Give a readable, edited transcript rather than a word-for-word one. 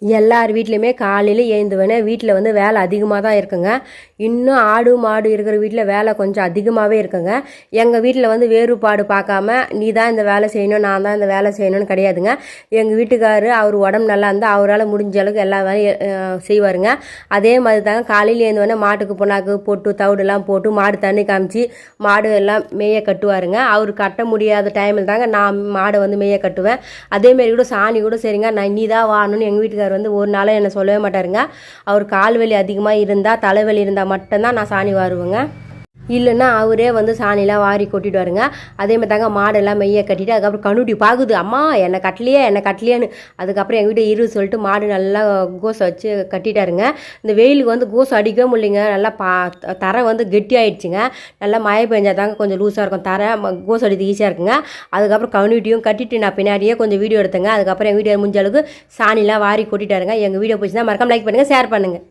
எல்லார் வீட்லையுமே காலையில் எழுந்துவேனே வீட்டில் வந்து வேலை அதிகமாக தான் இருக்குங்க. இன்னும் ஆடு மாடு இருக்கிற வீட்டில் வேலை கொஞ்சம் அதிகமாகவே இருக்குங்க. எங்கள் வீட்டில் வந்து வேறுபாடு பார்க்காம நீ தான் இந்த வேலை செய்யணும் நான் தான் இந்த வேலை செய்யணும்னு கிடையாதுங்க. எங்கள் வீட்டுக்காரரு அவர் உடம்பு நல்லா இருந்தால் அவரால் முடிஞ்ச அளவுக்கு எல்லா வேலையும் செய்வாருங்க. அதே மாதிரி தாங்க காலையில் எழுந்துவேனே மாட்டுக்கு புண்ணாக்கு போட்டு தவிடுலாம் போட்டு மாடு தண்ணி காமிச்சு மாடு எல்லாம் மேய கட்டுவாருங்க. அவர் கட்ட முடியாத டைமில் தாங்க நான் மாடை வந்து மேய கட்டுவேன். அதேமாரி கூட சாணி கூட சரிங்க நான் நீ தான் வாங்கணும்னு எங்கள் வீட்டுக்காரர் வந்து ஒரு நாளும் என்னை சொல்லவே மாட்டாருங்க. அவர் கால் வலி அதிகமாக இருந்தால் தலைவலி இருந்தால் மட்டும்தான் நான் சாணி வாருவேங்க. இல்லைன்னா அவரே வந்து சாணிலாம் வாரி கொட்டிட்டு வருங்க. அதேமாதிரி தாங்க மாடெல்லாம் மெய்ய கட்டிட்டு அதுக்கப்புறம் கண்ணுட்டி பாகுது அம்மா என்னை கட்டலையேன்னு அதுக்கப்புறம் எங்கள் வீட்டை சொல்லிட்டு மாடு நல்லா கோசை வச்சு கட்டிட்டாருங்க. இந்த வெயிலுக்கு வந்து கோசை அடிக்கவே முடியலைங்க. நல்லா தரை வந்து கெட்டி ஆயிடுச்சுங்க. நல்லா மழை பெஞ்சா தாங்க கொஞ்சம் லூஸாக இருக்கும் தரை கோசை அடித்து ஈஸியாக இருக்குங்க. அதுக்கப்புறம் கண்ணுட்டியும் கட்டிட்டு நான் பின்னாடியே கொஞ்சம் வீடியோ எடுத்தேங்க. அதுக்கப்புறம் எங்கள் வீடியோ முடிஞ்ச அளவுக்கு சாணிலாம் வாரி கொட்டிட்டாருங்க. எங்கள் வீடியோ பிடிச்சிருந்தா மறக்காம லைக் பண்ணுங்கள், ஷேர் பண்ணுங்கள்.